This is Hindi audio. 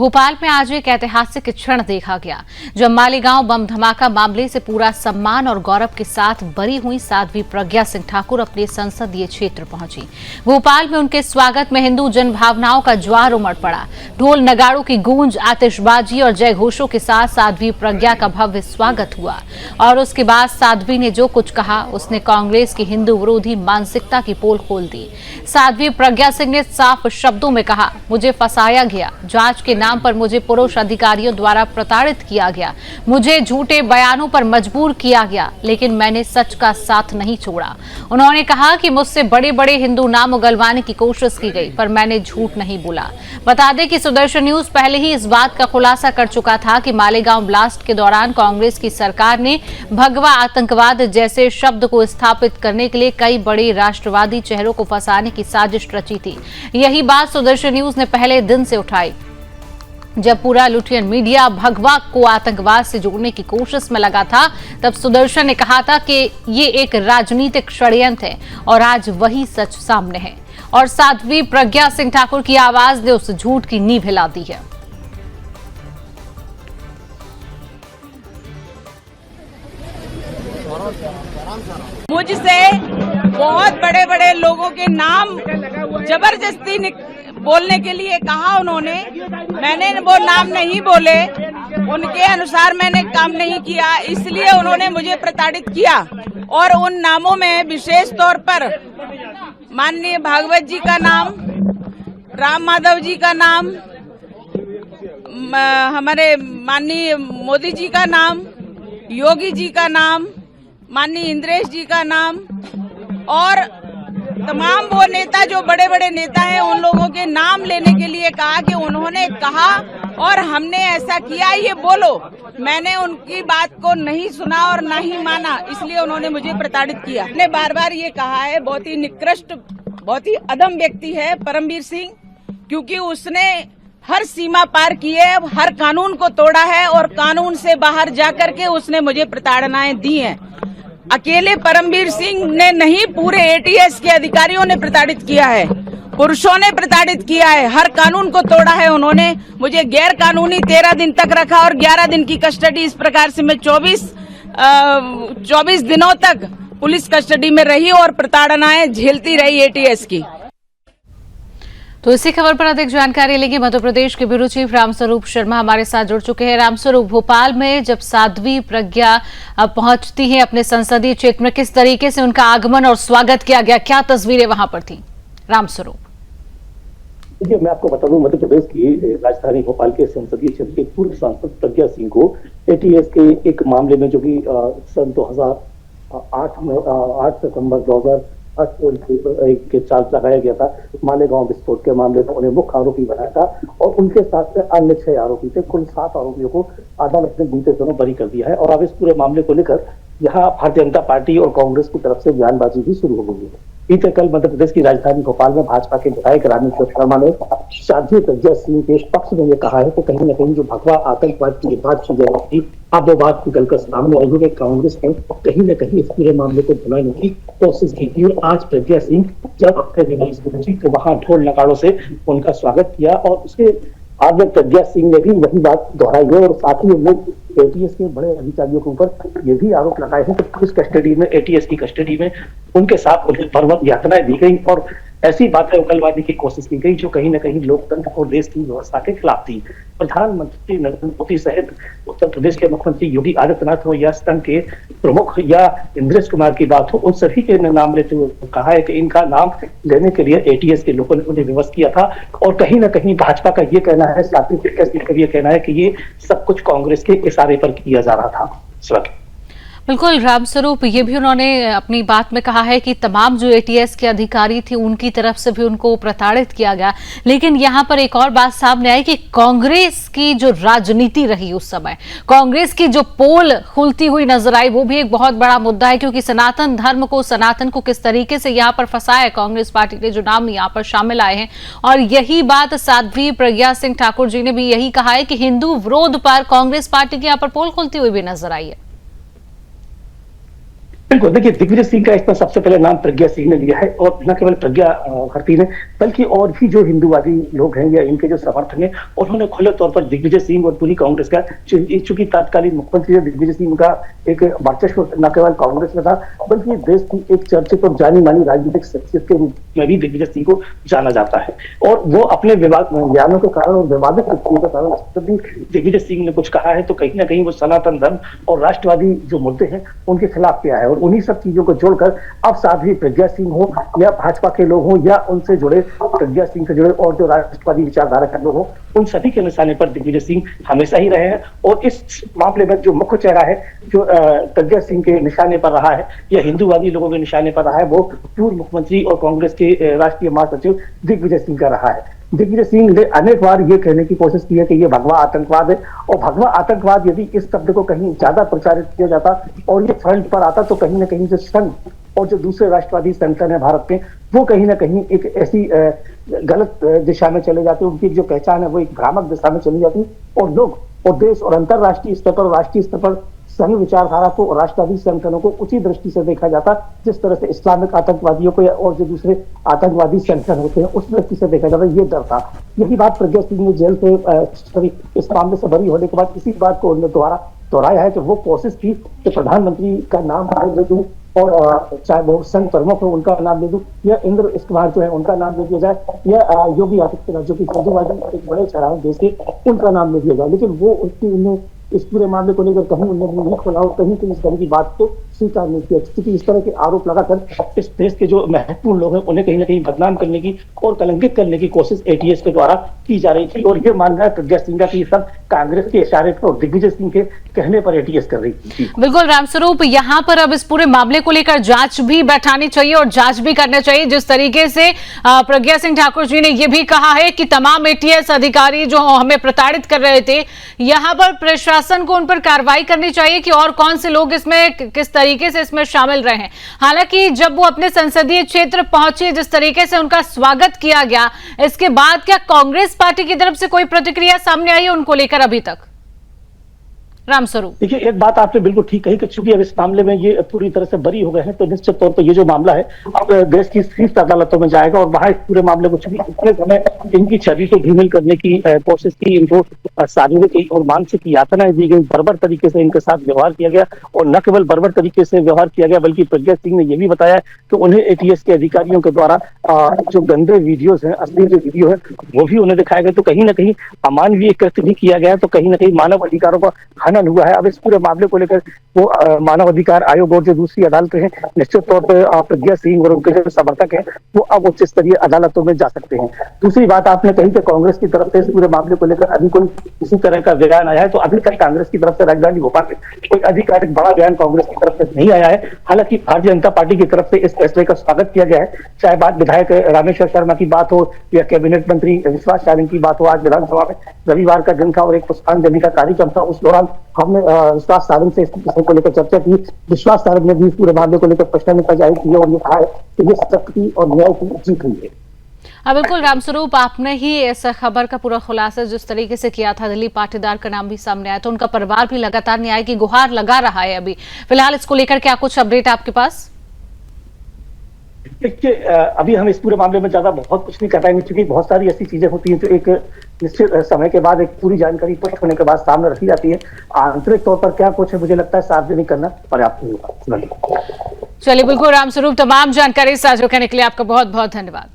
भोपाल में आज एक ऐतिहासिक क्षण देखा गया जब मालेगांव बम धमाका मामले से पूरा सम्मान और गौरव के साथ बरी हुई साध्वी प्रज्ञा सिंह ठाकुर अपने संसदीय क्षेत्र पहुंची। भोपाल में उनके स्वागत में हिंदू जनभावनाओं का ज्वार उमड़ पड़ा। ढोल नगाड़ों की गूंज, आतिशबाजी और जय घोषों के साथ साध्वी प्रज्ञा का भव्य स्वागत हुआ और उसके बाद साध्वी ने जो कुछ कहा उसने कांग्रेस की हिंदू विरोधी मानसिकता की पोल खोल दी। साध्वी प्रज्ञा सिंह ने साफ शब्दों में कहा, मुझे फंसाया गया, जांच के नाम पर मुझे पुरुष अधिकारियों द्वारा प्रताड़ित किया गया, मुझे झूठे बयानों पर मजबूर किया गया, लेकिन मैंने सच का साथ नहीं छोड़ा। उन्होंने कहा कि मुझसे बड़े बड़े हिंदू नाम उगलवाने की कोशिश की गई पर मैंने झूठ नहीं बोला। बता दें कि सुदर्शन न्यूज पहले ही इस बात का खुलासा कर चुका था कि मालेगांव ब्लास्ट के दौरान कांग्रेस की सरकार ने भगवा आतंकवाद जैसे शब्द को स्थापित करने के लिए कई बड़े राष्ट्रवादी चेहरों को फंसाने की साजिश रची थी। यही बात सुदर्शन न्यूज ने पहले दिन से उठाई जब पूरा लुटियन मीडिया भगवा को आतंकवाद से जोड़ने की कोशिश में लगा था। तब सुदर्शन ने कहा था कि ये एक राजनीतिक षड्यंत्र है और आज वही सच सामने है और साध्वी प्रज्ञा सिंह ठाकुर की आवाज ने उस झूठ की नींव हिला दी है। मुझसे बहुत बड़े बड़े लोगों के नाम जबरदस्ती बोलने के लिए कहा उन्होंने। मैंने वो नाम नहीं बोले, उनके अनुसार मैंने काम नहीं किया, इसलिए उन्होंने मुझे प्रताड़ित किया। और उन नामों में विशेष तौर पर माननीय भागवत जी का नाम, राम माधव जी का नाम, हमारे माननीय मोदी जी का नाम, योगी जी का नाम, माननीय इंद्रेश जी का नाम और तमाम वो नेता जो बड़े बड़े नेता हैं उन लोगों के नाम लेने के लिए कहा कि उन्होंने कहा और हमने ऐसा किया, ये बोलो। मैंने उनकी बात को नहीं सुना और ना ही माना, इसलिए उन्होंने मुझे प्रताड़ित किया। मैंने बार बार ये कहा है, बहुत ही निकृष्ट, बहुत ही अधम व्यक्ति है परमवीर सिंह, क्योंकि उसने हर सीमा पार की है, हर कानून को तोड़ा है और कानून से बाहर जाकर के उसने मुझे प्रताड़नाएं दी हैं। अकेले परमवीर सिंह ने नहीं, पूरे एटीएस के अधिकारियों ने प्रताड़ित किया है, पुरुषों ने प्रताड़ित किया है, हर कानून को तोड़ा है। उन्होंने मुझे गैर कानूनी 13 दिन तक रखा और 11 दिन की कस्टडी, इस प्रकार से मैं 24 दिनों तक पुलिस कस्टडी में रही और प्रताड़नाएं झेलती रही एटीएस की। तो इसी खबर पर अधिक जानकारी लेंगे। मध्य प्रदेश के ब्यूरो चीफ रामस्वरूप शर्मा हमारे साथ जुड़ चुके हैं। रामस्वरूप, भोपाल में जब साध्वी प्रज्ञा पहुंचती है अपने संसदीय क्षेत्र में, किस तरीके से उनका आगमन और स्वागत किया गया, क्या तस्वीरें वहां पर थी? रामस्वरूप, देखिए, मैं आपको बता दूं, मध्य प्रदेश की राजधानी भोपाल के संसदीय क्षेत्र के पूर्व सांसद प्रज्ञा सिंह को एटीएस के एक मामले में, जो कि सन 2008 में 8 सितंबर 2008 के चार्ज लगाया गया था, मालेगांव विस्फोट के मामले में उन्हें मुख्य आरोपी बनाया था और उनके साथ में अन्य 6 आरोपी थे। कुल 7 आरोपियों को अदालत ने बीते दिनों बरी कर दिया है और अब इस पूरे मामले को लेकर यहाँ भारतीय जनता पार्टी और कांग्रेस की तरफ से बयानबाजी भी शुरू हो गई है। बीते कल मध्य प्रदेश की राजधानी भोपाल में भाजपा के विधायक रामेश्वर शर्मा ने साध्वी प्रज्ञा सिंह के पक्ष में ये कहा है कि कहीं न कहीं जो भगवा आतंकवाद की बात की जा रही थी, अब वो बात निकलकर सामने आई है कि कांग्रेस ने कहीं न कहीं इस पूरे मामले को भुलाने की कोशिश की थी। और आज प्रज्ञा सिंह जब अपने निवास पहुंची तो वहां ढोल नगाड़ों से उनका स्वागत किया और उसके बाद में प्रज्ञा सिंह ने भी वही बात दोहराई है और साथ ही उन्होंने एटीएस के बड़े अधिकारियों के ऊपर ये भी आरोप लगाए हैं कि पुलिस कस्टडी में, एटीएस की कस्टडी में उनके साथ उन्हें पर्वत यातनाएं दी गई और ऐसी बातें उगलवाने की कोशिश की गई जो कहीं न कहीं लोकतंत्र और देश की व्यवस्था के खिलाफ थी। प्रधानमंत्री नरेंद्र मोदी सहित उत्तर प्रदेश के मुख्यमंत्री योगी आदित्यनाथ हो या संघ के प्रमुख या इंद्रेश कुमार की बात हो, उन सभी के नाम लेते हुए कहा है कि इनका नाम लेने के लिए एटीएस के लोगों ने उन्हें विवश किया था और कहीं न कहीं भाजपा का ये कहना है, साथी का ये कहना है कि ये सब कुछ कांग्रेस के इशारे पर किया जा रहा था। बिल्कुल रामस्वरूप, ये भी उन्होंने अपनी बात में कहा है कि तमाम जो एटीएस के अधिकारी थे उनकी तरफ से भी उनको प्रताड़ित किया गया। लेकिन यहाँ पर एक और बात सामने आई कि कांग्रेस की जो राजनीति रही उस समय, कांग्रेस की जो पोल खुलती हुई नजर आई, वो भी एक बहुत बड़ा मुद्दा है, क्योंकि सनातन धर्म को, सनातन को किस तरीके से यहाँ पर फंसाया कांग्रेस पार्टी ने, जो नाम यहाँ पर शामिल आए हैं। और यही बात साध्वी प्रज्ञा सिंह ठाकुर जी ने भी यही कहा है कि हिंदू विरोध पर कांग्रेस पार्टी की यहाँ पर पोल खुलती हुई भी नजर आई है। बिल्कुल, देखिए दिग्विजय सिंह का इसमें सबसे पहले नाम प्रज्ञा सिंह ने लिया है, और न केवल प्रज्ञा भारती ने, बल्कि और भी जो हिंदूवादी लोग हैं या इनके जो समर्थक हैं, उन्होंने खुले तौर पर दिग्विजय सिंह और पूरी कांग्रेस का, चूंकि तत्कालीन मुख्यमंत्री दिग्विजय सिंह का एक वर्चस्व न केवल कांग्रेस में था, बल्कि देश की एक चर्चित और जानी मानी राजनीतिक शख्सियत के रूप में भी दिग्विजय सिंह को जाना जाता है। और वो अपने बयानों के कारण और विवादित के कारण जब भी दिग्विजय सिंह ने कुछ कहा है तो कहीं ना कहीं वो सनातन धर्म और राष्ट्रवादी जो मुद्दे हैं उनके खिलाफ किया है। और उन्हीं सब चीजों को जोड़कर अब साध्वी प्रज्ञा सिंह हो या भाजपा के लोग हो या उनसे जुड़े प्रज्ञा सिंह से जुड़े और जो राष्ट्रवादी विचारधारा के लोग हो, उन सभी के निशाने पर दिग्विजय सिंह हमेशा ही रहे हैं। और इस मामले में जो मुख्य चेहरा है जो प्रज्ञा सिंह के निशाने पर रहा है या हिंदूवादी लोगों के निशाने पर रहा है, वो पूर्व मुख्यमंत्री और कांग्रेस के राष्ट्रीय महासचिव दिग्विजय सिंह का रहा है। दिग्विजय सिंह ने अनेक बार ये कहने की कोशिश की है कि ये भगवा आतंकवाद है, और भगवा आतंकवाद यदि इस शब्द को कहीं ज्यादा प्रचारित किया जाता और ये फ्रंट पर आता तो कहीं ना कहीं जो संघ और जो दूसरे राष्ट्रवादी संगठन है भारत में, वो कहीं ना कहीं एक ऐसी गलत दिशा में चले जाते, उनकी जो पहचान है वो एक भ्रामक दिशा में चली जाती, और लोग और देश और अंतरराष्ट्रीय स्तर पर और राष्ट्रीय स्तर पर संघ विचारधारा को और राष्ट्रवादी संगठनों को उसी दृष्टि से देखा जाता जिस तरह से इस्लामिक आतंकवादियों को और जो दूसरे आतंकवादी संगठन होते हैं उस दृष्टि से देखा जाता। ये डर था। यही बात प्रज्ञा सिंह ने जेल से इस मामले से बरी होने के बाद इसी बात को उन्होंने दोहराया है कि वो कोशिश की कि प्रधानमंत्री का नाम ले दूं, और चाहे वो संघ प्रमुख हो उनका नाम ले दूं, या इंद्र कुमार जो है उनका नाम ले दिया जाए, या योगी आदित्यनाथ जो कि हिंदूवादी एक बड़े चेहरा है देश के, उनका नाम ले दिया जाए। लेकिन वो उन्हें इस पूरे मामले को लेकर कहीं उन्होंने नहीं खोला और कहीं इस तरह की बात को स्वीकार नहीं किया, क्योंकि इस तरह के आरोप लगाकर इस देश के जो महत्वपूर्ण लोग हैं उन्हें कहीं ना कहीं बदनाम करने की और कलंकित करने की कोशिश एटीएस के द्वारा की जा रही थी। और ये मानना है प्रज्ञा सिंह का कि ये सब कांग्रेस के इशारे पर और दिग्विजय सिंह के कहने पर एटीएस कर रही थी। बिल्कुल रामस्वरूप, यहाँ पर अब इस पूरे मामले को लेकर जांच भी बैठानी चाहिए और जांच भी करना चाहिए। जिस तरीके से प्रज्ञा सिंह ठाकुर जी ने यह भी कहा है कि तमाम एटीएस अधिकारी जो हमें प्रताड़ित कर रहे थे, यहाँ पर प्रशासन को उन पर कार्रवाई करनी चाहिए कि और कौन से लोग इसमें किस तरीके से इसमें शामिल रहे हैं। हालांकि जब वो अपने संसदीय क्षेत्र पहुंचे, जिस तरीके से उनका स्वागत किया गया, इसके बाद क्या कांग्रेस पार्टी की तरफ से कोई प्रतिक्रिया सामने आई है उनको लेकर अभी तक? रामस्वरूप, देखिए एक बात आपने बिल्कुल ठीक कही कि चूंकि अब इस मामले में ये पूरी तरह से बरी हो गए हैं, तो निश्चित तौर पर ये जो मामला है अब देश की शीर्ष अदालतों में जाएगा, और वहां इस पूरे मामले को चूंकि इतने समय इनकी छवि को धूमिल करने की कोशिश की, इनको शारीरिक और मानसिक यातनाएं दी गई, बर्बर तरीके से इनके साथ व्यवहार किया गया, और न केवल बर्बर तरीके से व्यवहार किया गया बल्कि प्रज्ञा सिंह ने यह भी बताया कि उन्हें एटीएस के अधिकारियों के द्वारा जो गंदे वीडियोज हैं, अश्लील जो वीडियो है वो भी उन्हें दिखाया गया। तो कहीं ना कहीं अमानवीय कृत्य भी किया गया, तो कहीं ना कहीं मानव अधिकारों का हनन हुआ है। अब इस पूरे मामले को लेकर वो मानव अधिकार आयोग और जो दूसरी अदालतें हैं, निश्चित तौर पर प्रज्ञा सिंह और उनके जो समर्थक हैं वो अब उच्च स्तरीय अदालतों में जा सकते हैं। दूसरी बात आपने कही कि कांग्रेस की तरफ से इस पूरे मामले को लेकर अभी कोई किसी तरह का बयान आया है, तो अभी तक कांग्रेस की तरफ से राजधानी भोपाल में कोई आधिकारिक बड़ा बयान कांग्रेस की तरफ से नहीं आया है। हालांकि भारतीय जनता पार्टी की तरफ से इस फैसले का स्वागत किया गया है, चाहे बात विधायक रामेश्वर शर्मा की बात हो या कैबिनेट मंत्री विश्वास सारंग की बात हो। आज विधानसभा में रविवार का दिन था और एक पुष्पांजलि का कार्यक्रम था, उस दौरान हमने विश्वास सारंग से इस विषय को लेकर चर्चा की। विश्वास सारंग ने भी पूरे मामले को लेकर प्रश्न जाहिर किया और ये कहा है कि ये सत्य और न्याय की जीत हुई है। बिल्कुल रामस्वरूप, आपने ही इस खबर का पूरा खुलासा जिस तरीके से किया था, दिलीप पाटीदार का नाम भी सामने आया, तो उनका परिवार भी लगातार न्याय की गुहार लगा रहा है। अभी फिलहाल इसको लेकर क्या कुछ अपडेट आपके पास? देखिए अभी हम इस पूरे मामले में ज्यादा बहुत कुछ नहीं कर पाएंगे, क्योंकि बहुत सारी ऐसी चीजें होती हैं जो एक निश्चित समय के बाद एक पूरी जानकारी पुष्ट होने के बाद सामने रखी जाती है। आंतरिक तौर पर क्या कुछ है मुझे लगता है सार्वजनिक करना पर्याप्त होगा। चलिए बिल्कुल रामस्वरूप, तमाम जानकारी साझा करने के लिए आपका बहुत बहुत धन्यवाद।